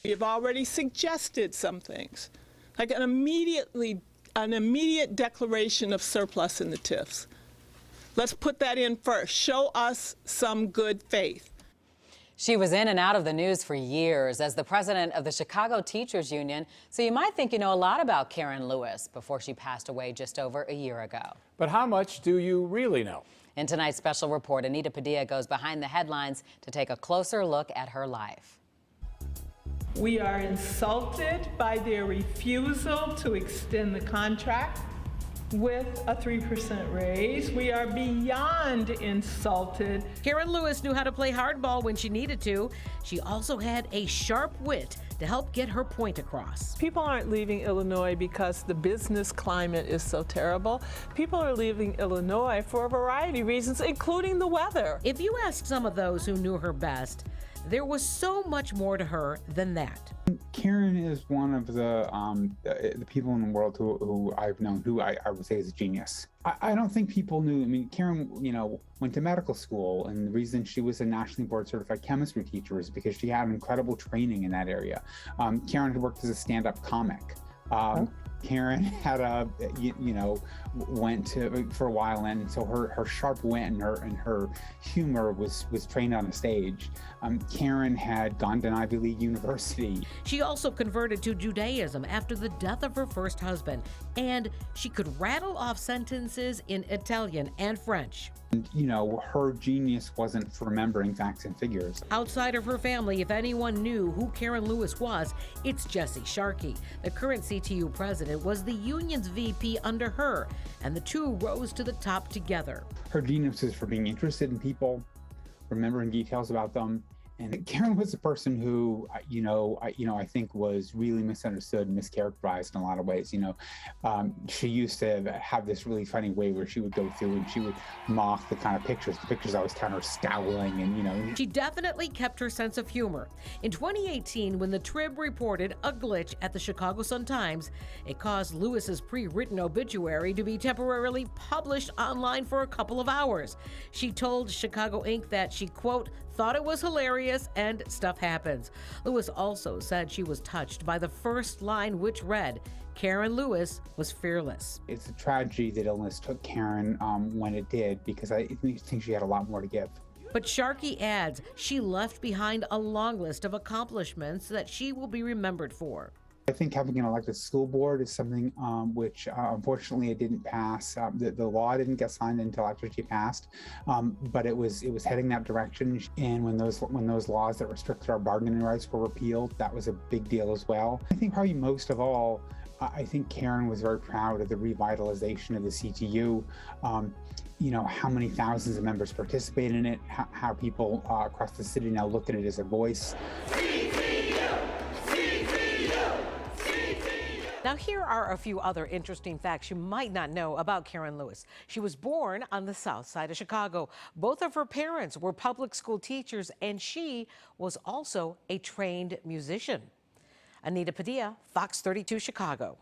You've already suggested some things, like an immediate declaration of surplus in the TIFs. Let's put that in first. Show us some good faith. She was in and out of the news for years as the president of the Chicago Teachers Union, so you might think you know a lot about Karen Lewis before she passed away just over a year ago. But how much do you really know? In tonight's special report, Anita Padilla goes behind the headlines to take a closer look at her life. We are insulted by their refusal to extend the contract with a 3% raise. We are beyond insulted. Karen Lewis knew how to play hardball when she needed to. She also had a sharp wit to help get her point across. People aren't leaving Illinois because the business climate is so terrible. People are leaving Illinois for a variety of reasons, including the weather. If you asked some of those who knew her best, there was so much more to her than that. Karen is one of the people in the world who I've known who I would say is a genius. I don't think people knew. I mean, Karen, went to medical school, and the reason she was a nationally board certified chemistry teacher was because she had incredible training in that area. Karen had worked as a stand-up comic. Karen had went to for a while, and so her sharp wit and her humor was trained on a stage. Karen had gone to an Ivy League university. She also converted to Judaism after the death of her first husband, and she could rattle off sentences in Italian and French. And, her genius wasn't for remembering facts and figures. Outside of her family, if anyone knew who Karen Lewis was, it's Jesse Sharkey. The current CTU president was the union's VP under her, and the two rose to the top together. Her genius is for being interested in people, remembering details about them. And Karen was a person who, I think was really misunderstood and mischaracterized in a lot of ways. She used to have this really funny way where she would go through and she would mock the kind of pictures. The pictures always kind of scowling and, She definitely kept her sense of humor. In 2018, when the Trib reported a glitch at the Chicago Sun-Times, it caused Lewis's pre-written obituary to be temporarily published online for a couple of hours. She told Chicago Inc. that she, quote, thought it was hilarious and stuff happens. Lewis also said she was touched by the first line, which read, Karen Lewis was fearless. It's a tragedy that illness took Karen when it did, because I think she had a lot more to give. But Sharkey adds she left behind a long list of accomplishments that she will be remembered for. I think having an elected school board is something which unfortunately it didn't pass. The law didn't get signed until after she passed, but it was heading that direction. And when those laws that restricted our bargaining rights were repealed, that was a big deal as well. I think probably most of all, I think Karen was very proud of the revitalization of the CTU. How many thousands of members participate in it, how people across the city now look at it as a voice. Now, here are a few other interesting facts you might not know about Karen Lewis. She was born on the south side of Chicago. Both of her parents were public school teachers, and she was also a trained musician. Anita Padilla, Fox 32 Chicago.